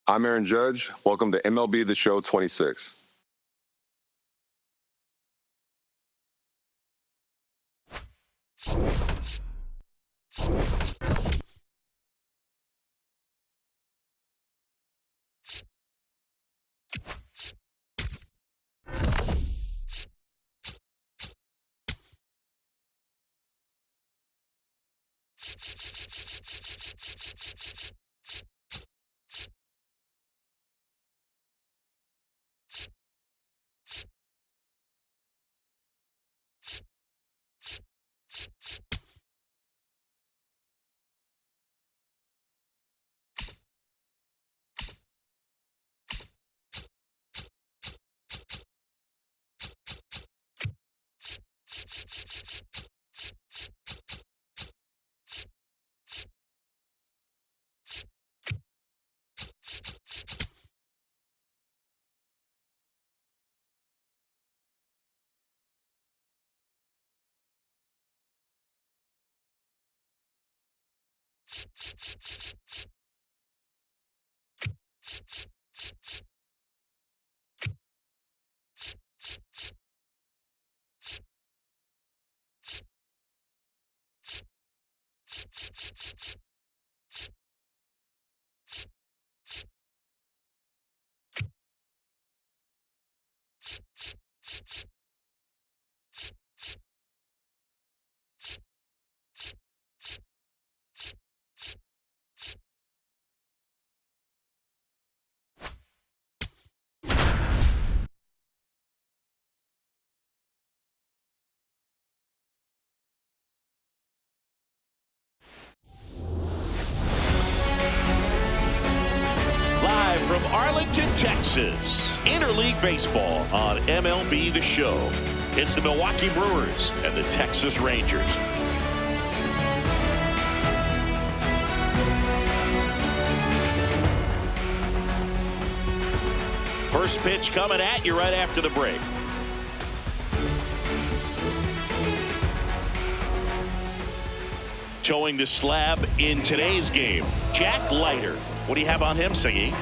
I'm Aaron Judge. Welcome to MLB The Show 26. From Arlington, Texas, Interleague Baseball on MLB The Show. It's the Milwaukee Brewers and the Texas Rangers. First pitch coming at you right after the break. Showing the slab in today's game, Jack Leiter. What do you have on him, Siggy?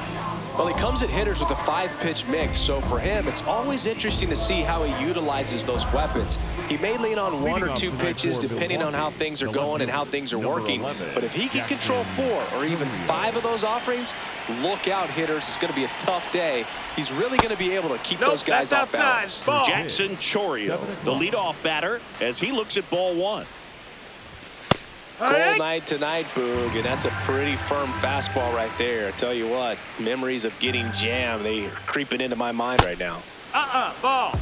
Well, he comes at hitters with a 5-pitch mix, so for him, it's always interesting to see how he utilizes those weapons. He may lean on 1 or 2 pitches depending on how things are going and how things are working, but if he can control 4 or even 5 of those offerings, look out, hitters. It's going to be a tough day. He's really going to be able to keep those guys off balance. Jackson Chourio, the leadoff batter, as he looks at ball 1. Cold night tonight, Boog, and that's a pretty firm fastball right there. I tell you what, memories of getting jammed, they are creeping into my mind right now. Ball.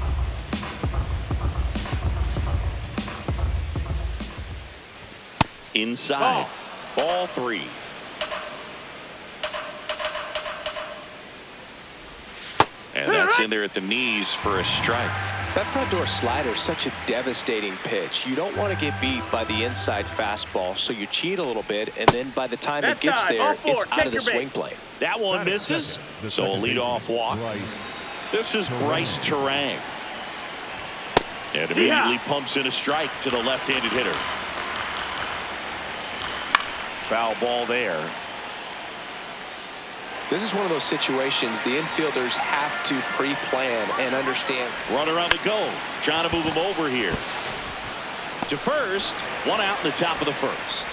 Inside, ball 3. And that's in there at the knees for a strike. That front door slider is such a devastating pitch. You don't want to get beat by the inside fastball, so you cheat a little bit, and then by the time it gets there, it's out of the swing plane. That one misses, so a leadoff walk. This is Bryce Terang. And immediately pumps in a strike to the left-handed hitter. Foul ball there. This is one of those situations the infielders have to pre-plan and understand. Runner on the go. Trying to move him over here. To first. 1 out in the top of the first.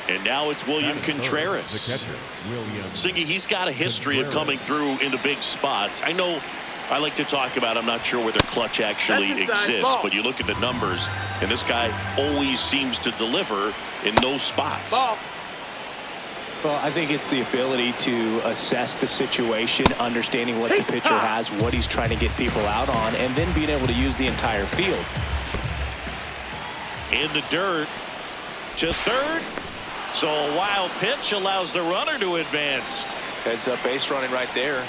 And now it's William Contreras. Siggy, he's got a history of coming through into big spots. I know I like to talk about, I'm not sure whether clutch actually exists, but you look at the numbers, and this guy always seems to deliver in those spots. Well, I think it's the ability to assess the situation, understanding what the pitcher has, what he's trying to get people out on, and then being able to use the entire field. In the dirt to third. So a wild pitch allows the runner to advance. Heads up base running right there.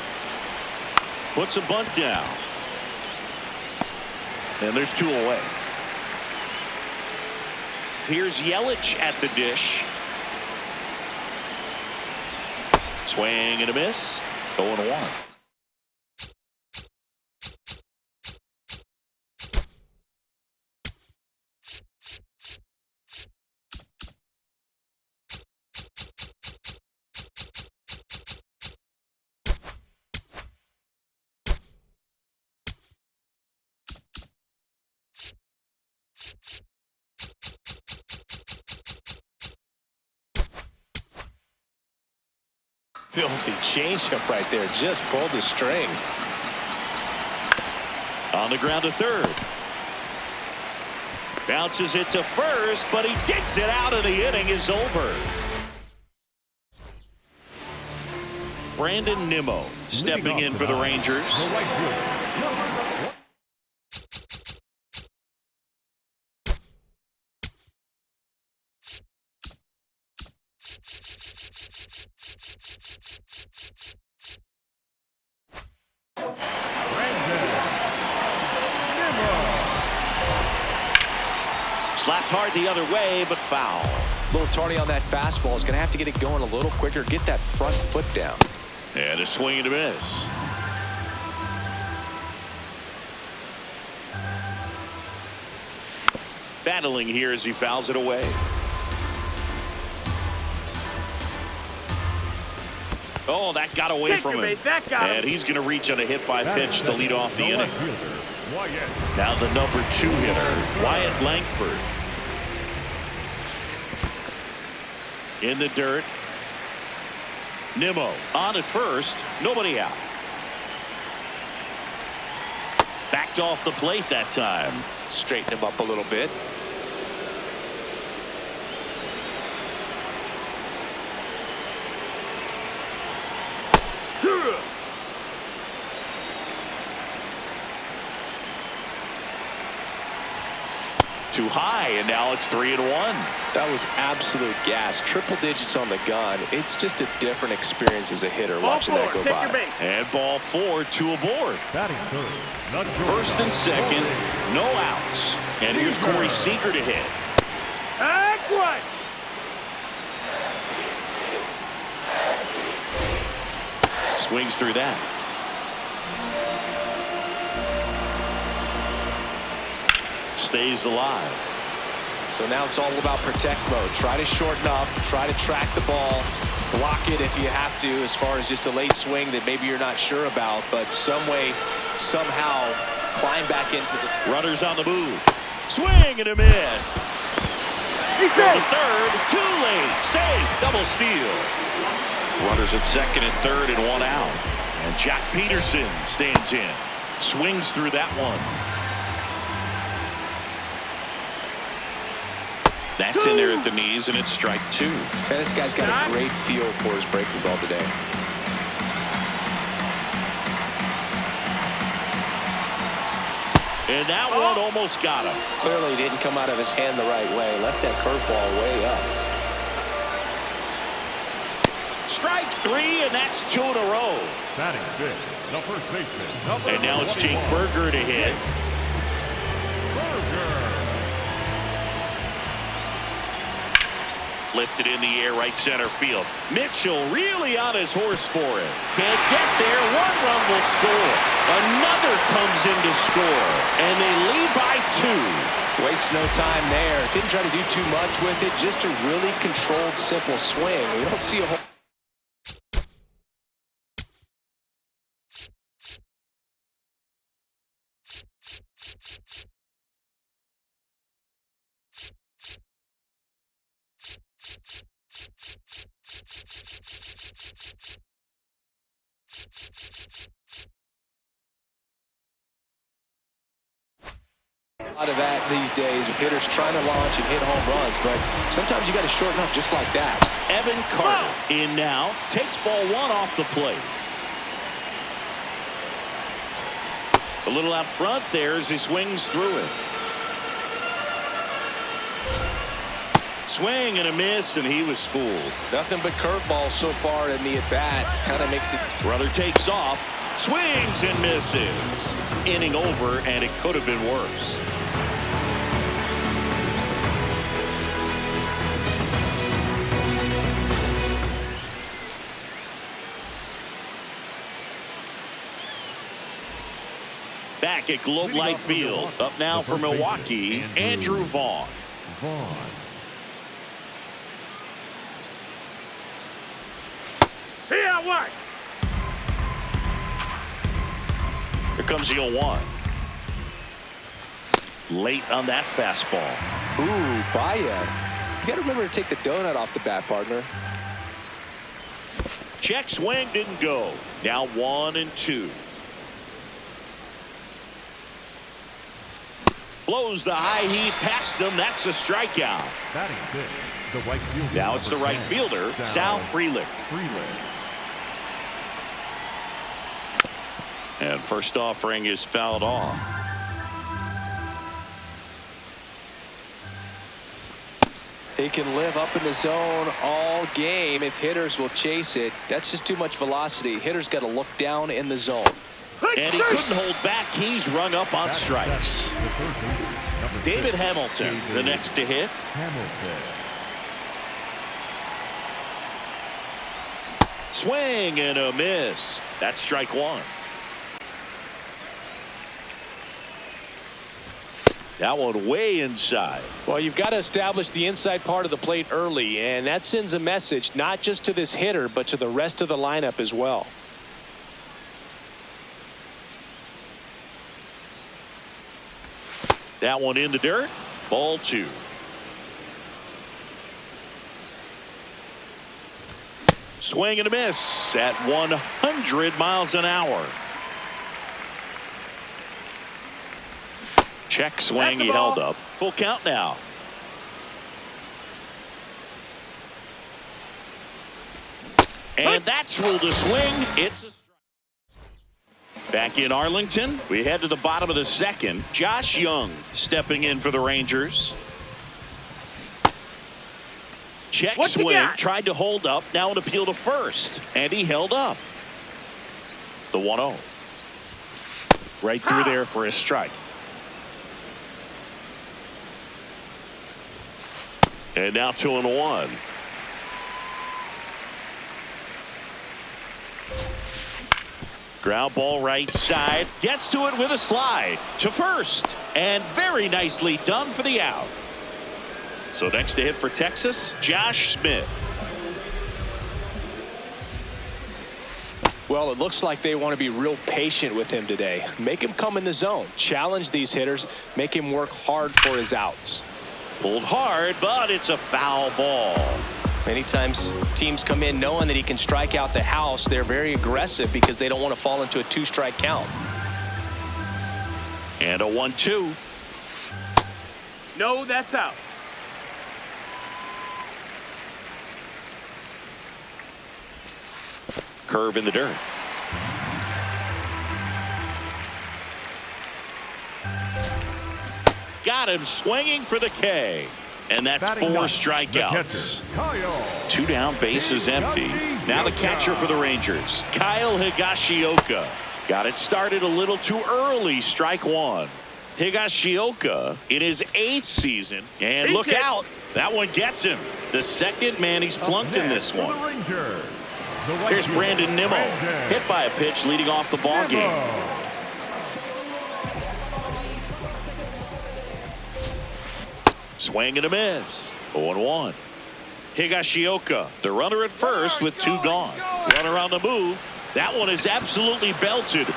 Puts a bunt down. And there's 2 away. Here's Yelich at the dish. Swing and a miss. 0-1. Filthy changeup right there. Just pulled the string. On the ground to third. Bounces it to first, but he digs it out, and the inning is over. Brandon Nimmo stepping in for the Rangers. Slapped hard the other way, but foul. A little tardy on that fastball. Is going to have to get it going a little quicker. Get that front foot down. And a swing and a miss. Battling here as he fouls it away. Oh, that got away from him. And he's going to reach on a hit by pitch to lead off the inning. Now the number 2 hitter, Wyatt Langford. In the dirt. Nimmo on at first. Nobody out. Backed off the plate that time. Straighten him up a little bit. Too high, and now it's 3-1. That was absolute gas. Triple digits on the gun. It's just a different experience as a hitter watching that go by. And ball 4, 2 aboard. First and second, no outs. And here's Corey Seager to hit. Swings through that. Stays alive. So now it's all about protect mode. Try to shorten up, try to track the ball, block it if you have to, as far as just a late swing that maybe you're not sure about, but some way, somehow climb back into the runners on the move. Swing and a miss. He's to third, too late. Safe, double steal. Runners at second and third and 1 out. And Jack Peterson stands in. Swings through that one. That's in there at the knees, and it's strike 2. Man, this guy's got a great feel for his breaking ball today. And that one almost got him. Clearly didn't come out of his hand the right way. Left that curveball way up. Strike 3, and that's 2 in a row. Batting fifth, the first baseman. And now it's Jake Berger to hit. Lifted in the air, right center field. Mitchell really on his horse for it. Can't get there. 1 run will score. Another comes in to score. And they lead by 2. Waste no time there. Didn't try to do too much with it. Just a really controlled, simple swing. We don't see a whole... lot of that these days with hitters trying to launch and hit home runs, but sometimes you got to shorten up just like that. Evan Carter in now, takes ball 1 off the plate. A little out front there as he swings through it. Swing and a miss, and he was fooled. Nothing but curveballs so far in the at-bat. Kind of makes it... Brother takes off, swings and misses. Inning over, and it could have been worse. Back at Globe Life Field, up now for Milwaukee, Andrew Vaughn. Here comes the 0-1. Late on that fastball. Ooh, Baez. You got to remember to take the donut off the bat, partner. Check swing, didn't go. Now 1-2. Blows the high heat past him. That's a strikeout. Batting fifth, the right fielder. Now it's the right fielder, Sal Frelick. And first offering is fouled off. He can live up in the zone all game if hitters will chase it. That's just too much velocity. Hitters got to look down in the zone. And he couldn't hold back. He's rung up on strikes. David Hamilton, the next to hit. Swing and a miss. That's strike one. That one way inside. Well, you've got to establish the inside part of the plate early, and that sends a message not just to this hitter, but to the rest of the lineup as well. That one in the dirt. Ball two. Swing and a miss at 100 miles an hour. Check swing. He held up. Full count now. And that's ruled a swing. It's a strike. Back in Arlington, we head to the bottom of the second. Josh Young stepping in for the Rangers. Check swing, tried to hold up, now an appeal to first, and he held up. The 1-0. Right through there for a strike. And now 2-1. Ground ball right side. Gets to it with a slide to first. And very nicely done for the out. So next to hit for Texas, Josh Smith. Well, it looks like they want to be real patient with him today. Make him come in the zone. Challenge these hitters. Make him work hard for his outs. Pulled hard, but it's a foul ball. Many times teams come in knowing that he can strike out the house. They're very aggressive because they don't want to fall into a two-strike count. And a 1-2. No, that's out. Curve in the dirt. Got him swinging for the K. And that's Batting 4 ninth, strikeouts. Kyle. 2 down, bases empty. Now the catcher for the Rangers, Kyle Higashioka. Got it started a little too early. Strike one. Higashioka in his 8th season. And look out. That one gets him. The second man he's plunked in this one. Here's Brandon Nimmo. Hit by a pitch leading off the ball game. Swing and a miss. 0-1. Higashioka, the runner at first with 2 gone. Runner on the move. That one is absolutely belted.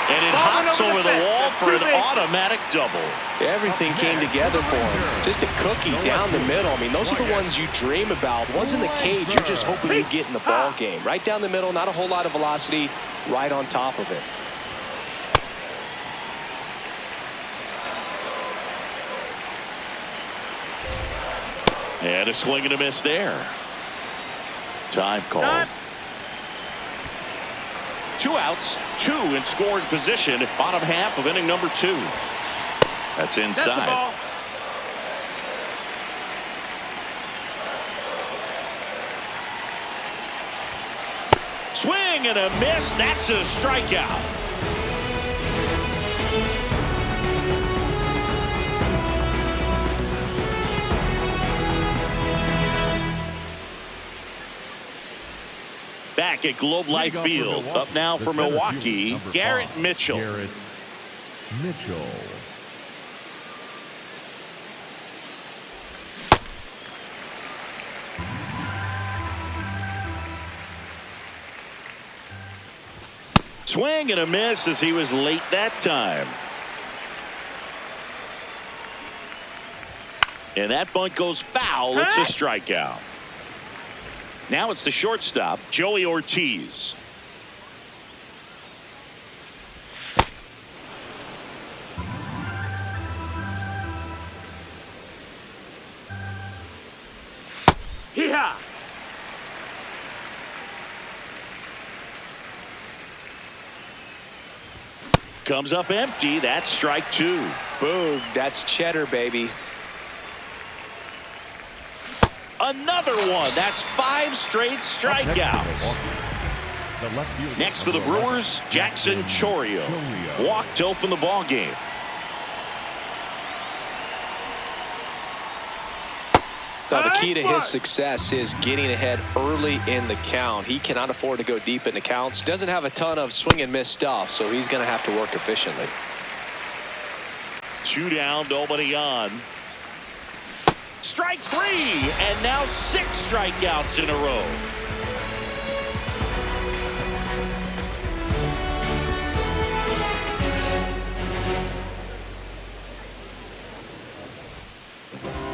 And it hops over the wall for an automatic double. Everything came together for him. Just a cookie down the middle. I mean, those are the ones you dream about. Ones in the cage, you're just hoping you get in the ball game. Right down the middle, not a whole lot of velocity, right on top of it. And a swing and a miss there. Time call. 2 outs, 2 in scoring position, bottom half of inning number 2. That's inside. Swing and a miss. That's a strikeout. Back at Globe Life Field. Up now for Milwaukee, Garrett Mitchell. Garrett Mitchell. Swing and a miss as he was late that time. And that bunt goes foul. It's a strikeout. Now it's the shortstop, Joey Ortiz. Yeah. Comes up empty. That's strike two. Boom. That's cheddar, baby. Another one. That's 5 straight strikeouts. Next for the Brewers, Jackson Chourio. Walked to open the ball game. Now, the key to his success is getting ahead early in the count. He cannot afford to go deep in the counts. Doesn't have a ton of swing and miss stuff, so he's going to have to work efficiently. 2 down, nobody on. Strike 3, and now 6 strikeouts in a row.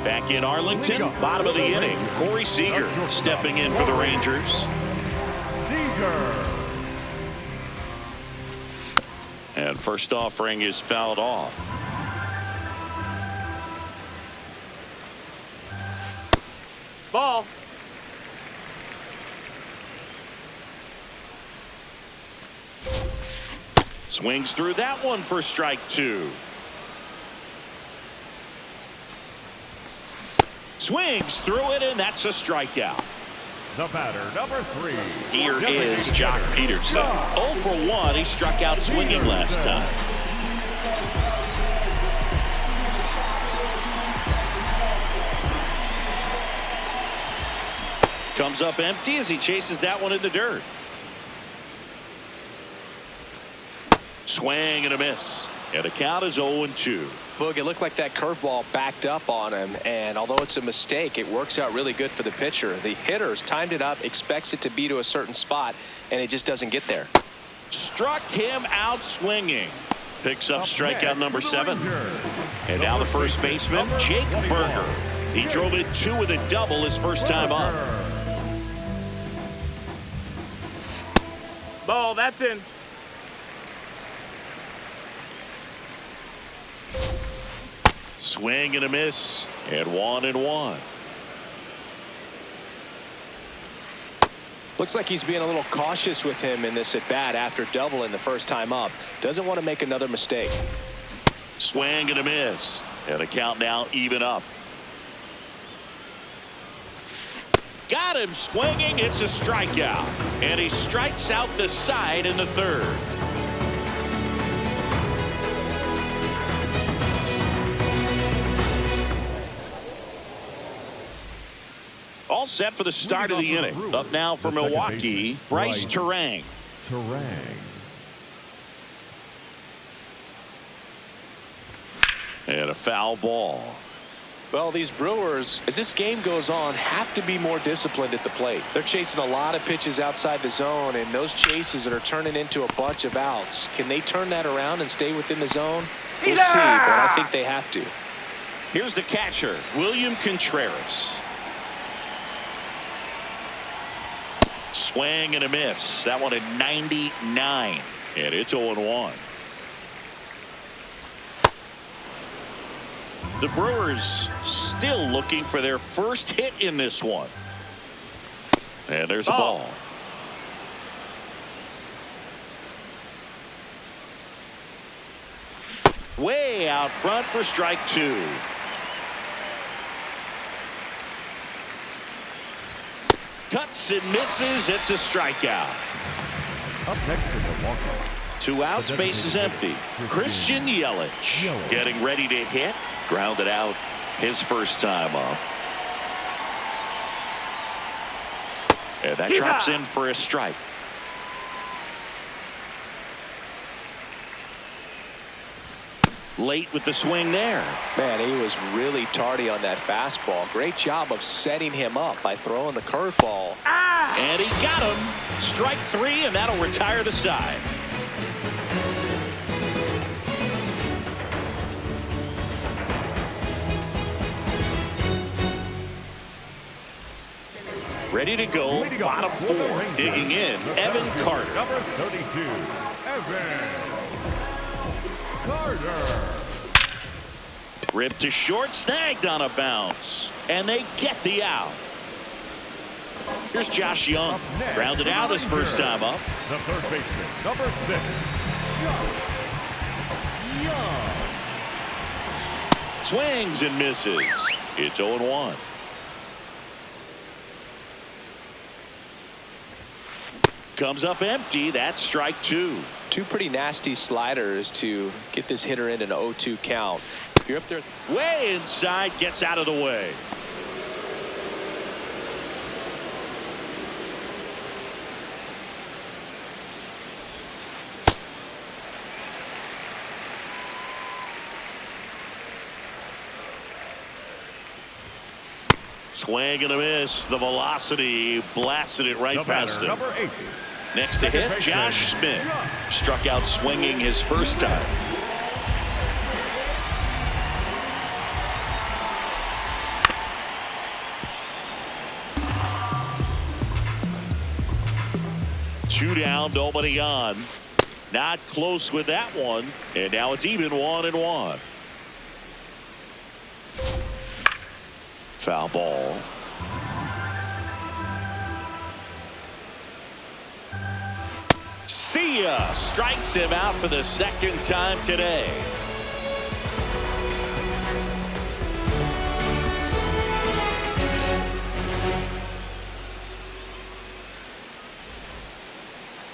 Back in Arlington, bottom of the inning, Corey Seager stepping in for the Rangers. And first offering is fouled off. Ball. Swings through that one for strike 2. Swings through it, and that's a strikeout. The batter, number 3. Here is Jock Peterson. 0 for 1. He struck out swinging last time. Comes up empty as he chases that one in the dirt. Swing and a miss. And the count is 0-2. Boog, it looked like that curveball backed up on him, and although it's a mistake, it works out really good for the pitcher. The hitter's timed it up, expects it to be to a certain spot, and it just doesn't get there. Struck him out swinging. Picks up strikeout number 7. And now the first baseman, Jake Berger. He drove it 2 with a double his first time up. Ball, that's in. Swing and a miss, and 1-1. Looks like he's being a little cautious with him in this at bat after doubling the first time up. Doesn't want to make another mistake. Swing and a miss, and the count now even up. Got him swinging. It's a strikeout, and he strikes out the side in the 3rd. All set for the start of the inning. Up now for Milwaukee, Bryce Terang. And a foul ball. Well, these Brewers, as this game goes on, have to be more disciplined at the plate. They're chasing a lot of pitches outside the zone, and those chases that are turning into a bunch of outs. Can they turn that around and stay within the zone? We'll see, but I think they have to. Here's the catcher, William Contreras. Swing and a miss. That one at 99. And it's 0-1. The Brewers still looking for their first hit in this one. And there's a ball. Way out front for strike 2. Cuts and misses. It's a strikeout. Up next for Milwaukee. 2 outs, base is empty. Christian Yelich getting ready to hit. Grounded out his first time up. And that drops in for a strike. Late with the swing there. Man, he was really tardy on that fastball. Great job of setting him up by throwing the curveball. And he got him. Strike 3, and that'll retire the side. Ready to go. Bottom four. Digging in. Evan Carter. Number 32, Evan Carter. Ripped to short. Snagged on a bounce. And they get the out. Here's Josh Young. Grounded out his first time up. The third baseman, number 6, Young. Swings and misses. It's 0-1. Comes up empty. That's strike two. Two pretty nasty sliders to get this hitter in an 0-2 count. If you're up there Way inside. Gets out of the way. Swing and a miss. The velocity blasted it right The past batter, him. number 8, Next to hit, Josh Smith. Struck out swinging his first time. Two down, nobody on. Not close with that one. And now it's even 1-1. Foul ball. See ya. Strikes him out for the second time today.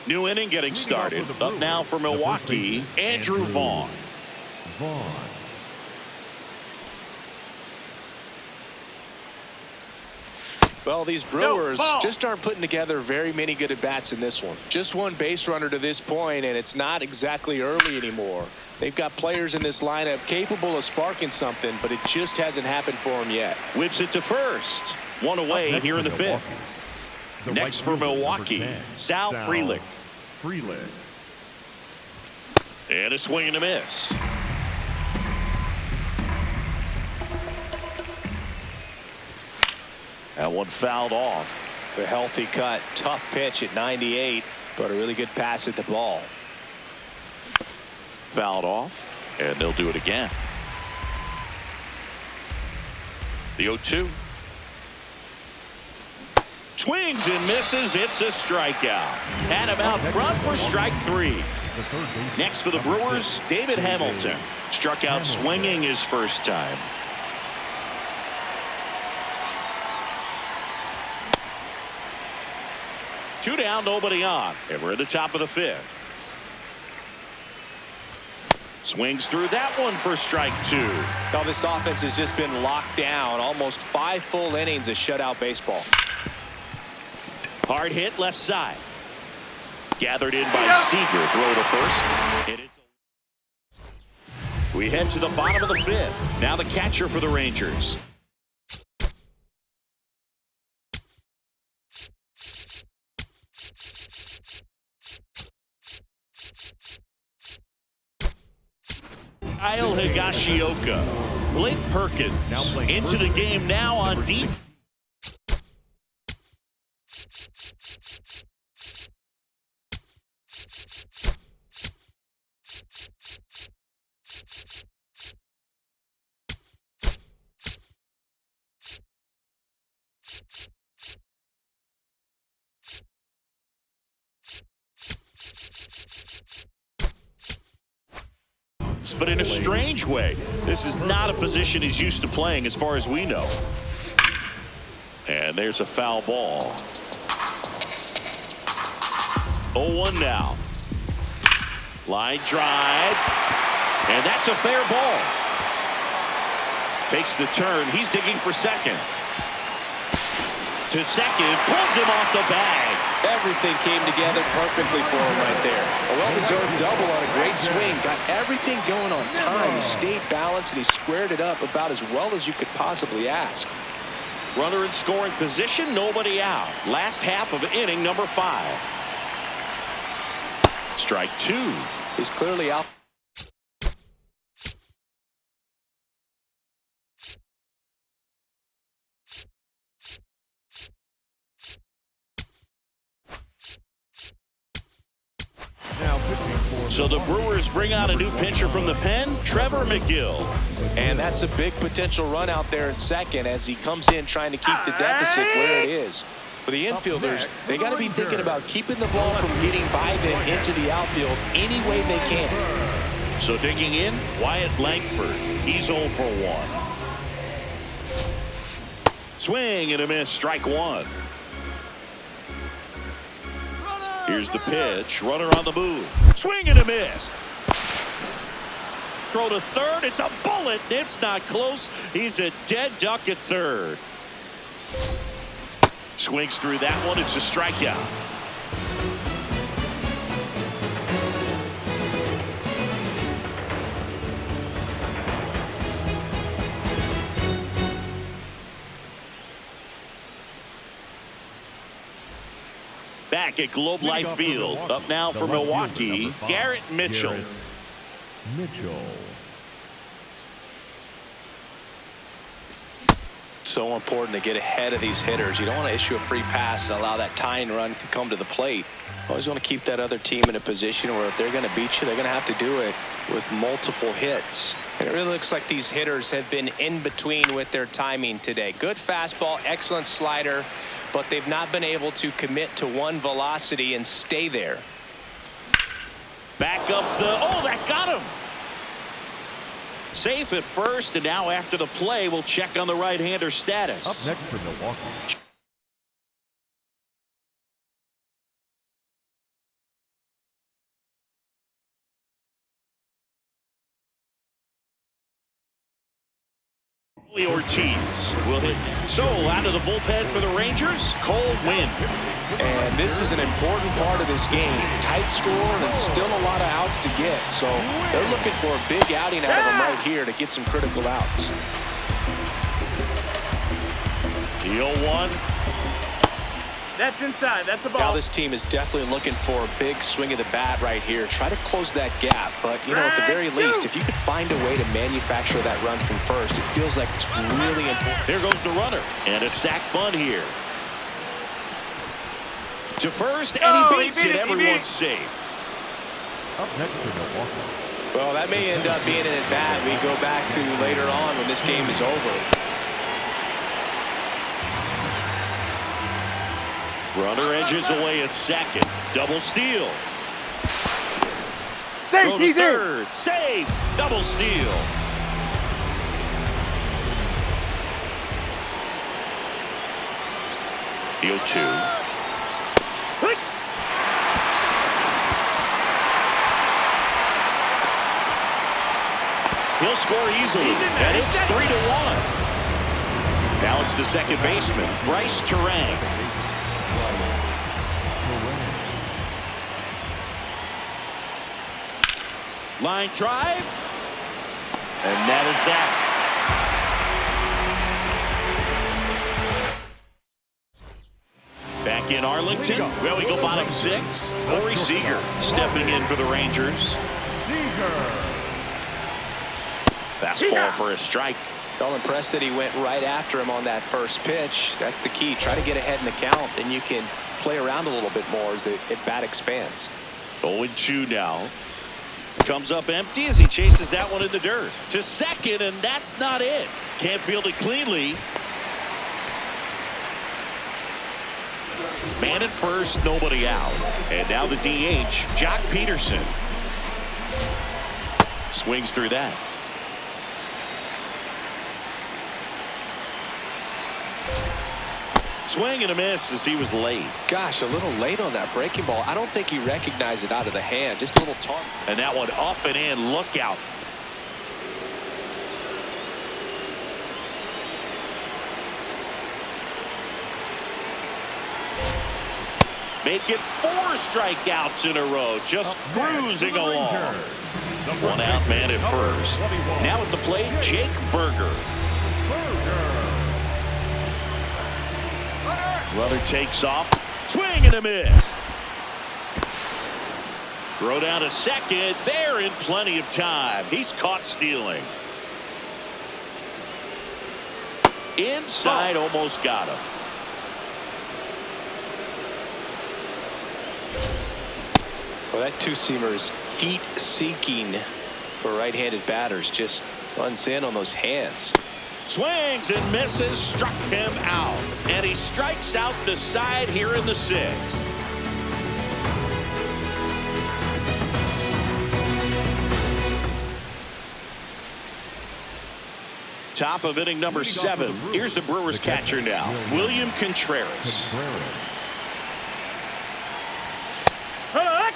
New inning getting started. Up now for Milwaukee, Andrew Vaughn. Well, these Brewers just aren't putting together very many good at-bats in this one. Just one base runner to this point, and it's not exactly early anymore. They've got players in this lineup capable of sparking something, but it just hasn't happened for them yet. Whips it to first. One away here in the fifth. Next for Milwaukee, Sal Frelick. And a swing and a miss. That one fouled off. The healthy cut, tough pitch at 98, but a really good pass at the ball. Fouled off, and they'll do it again. The 0-2. Swings and misses. It's a strikeout. Had him out front for strike three. Next for the Brewers, David Hamilton. Struck out swinging his first time. Two down, nobody on. And we're at the top of the fifth. Swings through that one for strike two. Now this offense has just been locked down. Almost 5 full innings of shutout baseball. Hard hit left side. Gathered in by Seager. Throw to first. We head to the bottom of the fifth. Now the catcher for the Rangers. Kyle Higashioka. Blake Perkins into the game now on defense. But in a strange way, this is not a position he's used to playing as far as we know. And there's a foul ball. 0-1 now. Line drive. And that's a fair ball. Takes the turn. He's digging for second. To second. Pulls him off the bag. Everything came together perfectly for him right there. A well-deserved double on a great swing. Got everything going on time. He stayed balanced and he squared it up about as well as you could possibly ask. Runner in scoring position, nobody out. Last half of inning number 5. Strike two. He's clearly out. So the Brewers bring out a new pitcher from the pen, Trevor McGill. And that's a big potential run out there in second as he comes in trying to keep the deficit where it is. For the infielders, they got to be thinking about keeping the ball from getting by them into the outfield any way they can. So digging in, Wyatt Langford. He's 0 for 1. Swing and a miss, strike one. Here's the pitch, runner on the move. Swing and a miss. Throw to third, it's a bullet. It's not close. He's a dead duck at third. Swings through that one, it's a strikeout. Back at Globe Life Field. Up now for Milwaukee, Garrett Mitchell. So important to get ahead of these hitters. You don't want to issue a free pass and allow that tying run to come to the plate. Always want to keep that other team in a position where if they're going to beat you, they're going to have to do it with multiple hits. And it really looks like these hitters have been in between with their timing today. Good fastball, excellent slider, but they've not been able to commit to one velocity and stay there. Back up the, oh, that got him. Safe at first, and now after the play, we'll check on the right-hander status. Up next for Milwaukee. Ortiz will hit. So out of the bullpen for the Rangers, Cole Winn. And this is an important part of this game. Tight score and still a lot of outs to get. So they're looking for a big outing out of them right here to get some critical outs. The 0-1. That's inside. That's a ball. Now this team is definitely looking for a big swing of the bat right here. Try to close that gap. But, you know, at the very least, if you could find a way to manufacture that run from first, it feels like it's really important. There goes the runner. And a sac bunt here. To first, and he beats it. Everyone's safe. Up next for Milwaukee. Well, that may end up being an at-bat we go back to later on when this game is over. Runner edges away at second. Double steal. Safe, Go to third. Save. Double steal. The 0-2. He'll score easily, and it's 3-1. Now it's the second baseman, Bryce Turang. Line drive, and that is that. Back in Arlington, well, we go bottom six. Corey Seager stepping in for the Rangers. Fastball for a strike. Well, impressed that he went right after him on that first pitch. That's the key. Try to get ahead in the count, then you can play around a little bit more as the at-bat expands. 0-2 now. Comes up empty as he chases that one in the dirt. To second, and that's not it. Can't field it cleanly. Man at first, nobody out. And now the DH, Jock Peterson. Swings through that. Swing and a miss as he was late. Gosh, a little late on that breaking ball. I don't think he recognized it out of the hand. Just a little taunt. And that one up and in. Look out. Make it 4 strikeouts in a row. Just cruising along. One out, man at first. Now at the plate, Jake Berger. Runner takes off. Swing and a miss. Throw down to second. They're in plenty of time. He's caught stealing. Inside, almost got him. Well, that two-seamer is heat-seeking for right-handed batters. Just runs in on those hands. Swings and misses, struck him out. And he strikes out the side here in the 6th. Top of inning number 7. Here's the Brewers catcher now, William Contreras. Hook!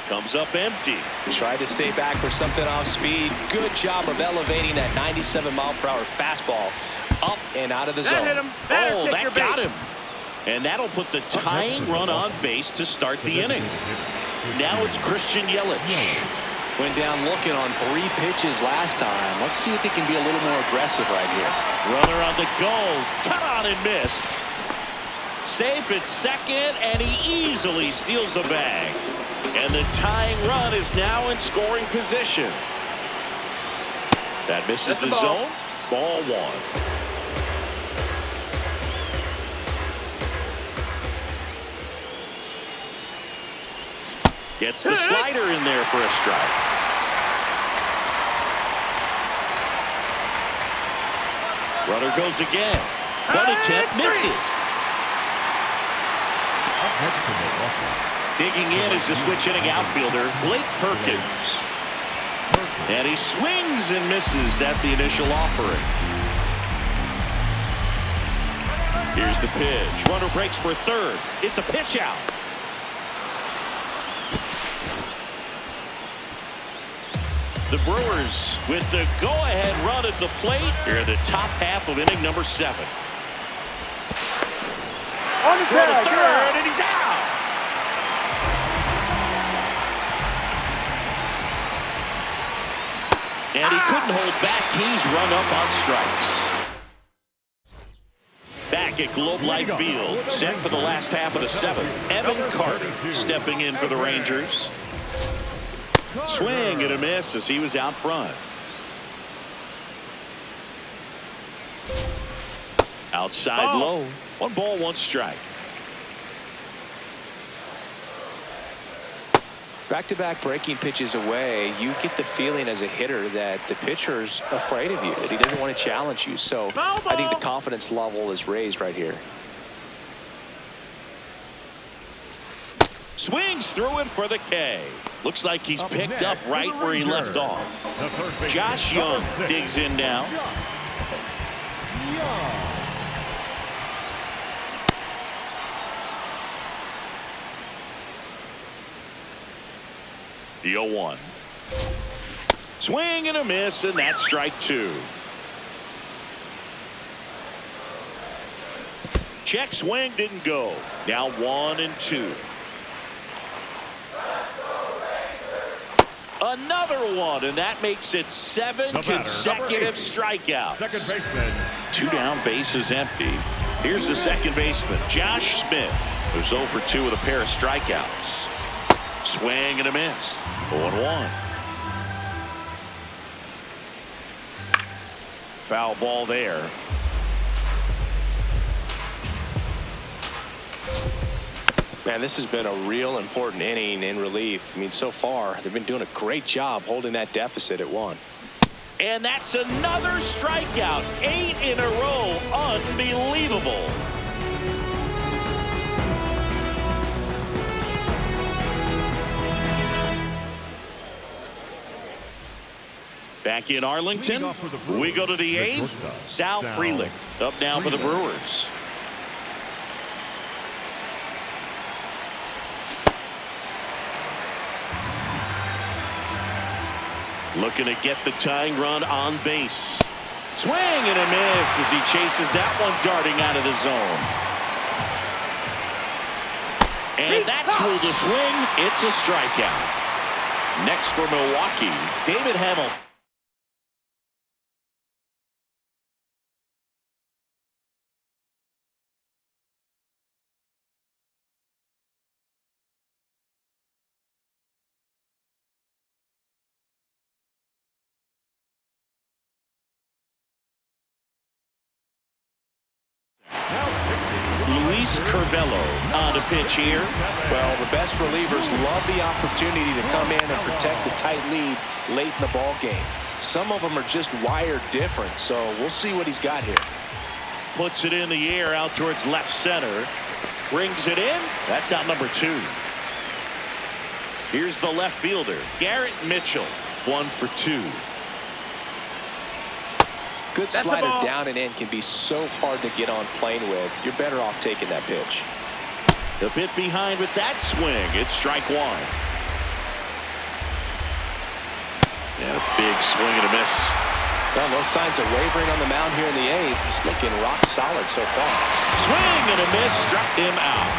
Comes up empty. Tried to stay back for something off speed. Good job of elevating that 97-mile-per-hour fastball up and out of the zone. That hit him. That'll take your That got bait. him. And that'll put the tying run on base to start the inning. Now it's Christian Yelich. Went down looking on 3 pitches last time. Let's see if he can be a little more aggressive right here. Runner on the goal. Cut on and miss. Safe at second, and he easily steals the bag. And the tying run is now in scoring position. That misses the zone. Ball 1. Gets the slider in there for a strike. Runner goes again. One attempt misses. Up next to Milwaukee. Digging in is the switch hitting outfielder, Blake Perkins. And he swings and misses at the initial offering. Here's the pitch. Runner breaks for third. It's a pitch out. The Brewers with the go-ahead run at the plate here in the top half of inning number 7. On the Throw to tag, you're out. third, and he's out. And he couldn't hold back. He's run up on strikes. Back at Globe Life Field, set for the last half of the 7th. Evan Carter stepping in for the Rangers. Swing and a miss as he was out front. Outside low. 1 ball, 1 strike. Back-to-back breaking pitches away, you get the feeling as a hitter that the pitcher's afraid of you, that he doesn't want to challenge you. So I think the confidence level is raised right here. Swings through it for the K. Looks like he's picked up right where he left off. Josh Young digs in now. The 0-1. Swing and a miss, and that's strike 2. Check swing, didn't go. Now 1 and 2. Another one, and that makes it 7 consecutive strikeouts. Second baseman. 2 down, bases empty. Here's the second baseman, Josh Smith, who's 0 for 2 with a pair of strikeouts. Swing and a miss. 0-1. Foul ball there. Man, this has been a real important inning in relief. I mean, so far, they've been doing a great job holding that deficit at 1. And that's another strikeout. 8 in a row. Unbelievable. Back in Arlington, we go to the 8th. Sal Frelick up now for the Brewers. Looking to get the tying run on base. Swing and a miss as he chases that one darting out of the zone. And that's through the swing. It's a strikeout. Next for Milwaukee, David Hamilton. Luis Curvelo on the pitch here. Well, the best relievers love the opportunity to come in and protect the tight lead late in the ball game. Some of them are just wired different, so we'll see what he's got here. Puts it in the air out towards left center. Brings it in. That's out number 2. Here's the left fielder, Garrett Mitchell. 1 for 2. Good slider down and in can be so hard to get on plane with. You're better off taking that pitch. A bit behind with that swing. It's strike 1. And a big swing and a miss. Well, no signs of wavering on the mound here in the 8th. He's looking rock solid so far. Swing and a miss. Struck him out.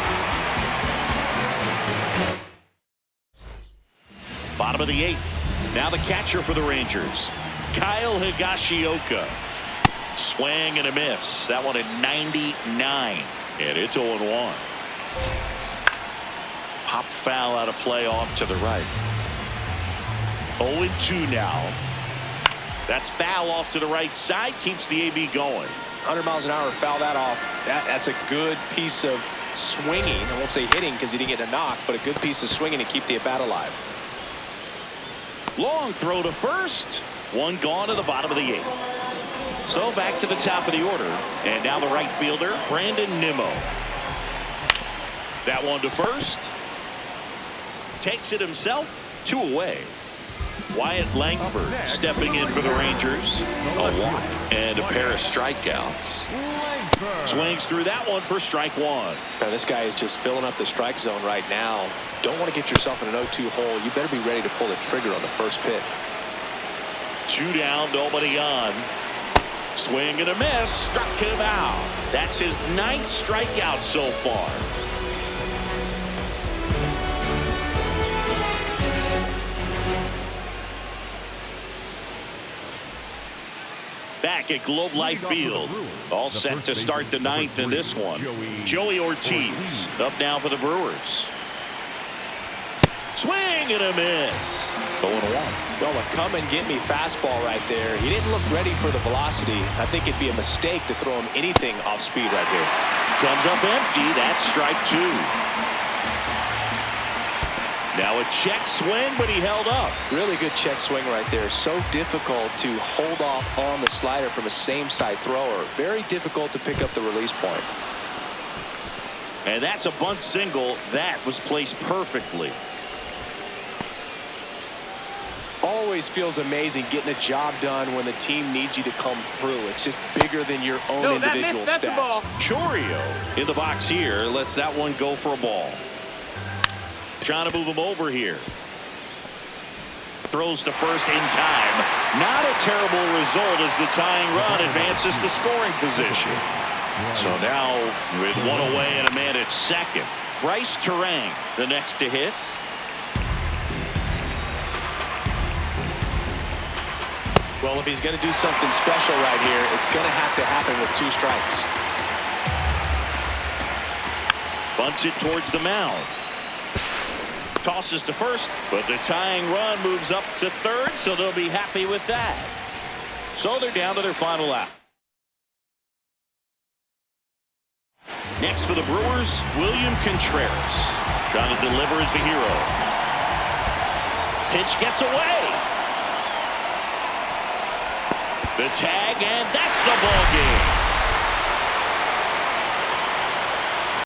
Bottom of the 8th. Now the catcher for the Rangers, Kyle Higashioka. Swing and a miss. That one at 99. And it's 0-1. Pop foul out of play off to the right. 0-2 now. That's foul off to the right side. Keeps the AB going. 100 miles an hour, foul that off. That's a good piece of swinging. I won't say hitting because he didn't get a knock, but a good piece of swinging to keep the at-bat alive. Long throw to first. One gone to the bottom of the 8th. So back to the top of the order. And now the right fielder, Brandon Nimmo. That one to first. Takes it himself. 2 away. Wyatt Langford stepping in for the Rangers. A walk and a pair of strikeouts. Swings through that one for strike 1. Now, this guy is just filling up the strike zone right now. Don't want to get yourself in an 0-2 hole. You better be ready to pull the trigger on the first pitch. 2 down, nobody on. Swing and a miss. Struck him out. That's his 9th strikeout so far. Back at Globe Life Field. All set to start the 9th in this one. Joey Ortiz up now for the Brewers. Swing and a miss. 0-1. Well, a come and get me fastball right there. He didn't look ready for the velocity. I think it'd be a mistake to throw him anything off speed right here. Comes up empty. That's strike 2. Now a check swing, but he held up. Really good check swing right there. So difficult to hold off on the slider from a same side thrower. Very difficult to pick up the release point. And that's a bunt single that was placed perfectly. Always feels amazing getting a job done when the team needs you to come through. It's just bigger than your own individual stats. Chorio in the box here lets that one go for a ball. Trying to move him over here. Throws to first in time. Not a terrible result as the tying run advances the scoring position. So now with 1 away and a man at second. Bryce Terang the next to hit. Well, if he's going to do something special right here, it's going to have to happen with 2 strikes. Bunts it towards the mound. Tosses to first, but the tying run moves up to third, so they'll be happy with that. So they're down to their final out. Next for the Brewers, William Contreras. Trying to deliver as the hero. Pitch gets away. The tag, and that's the ball game.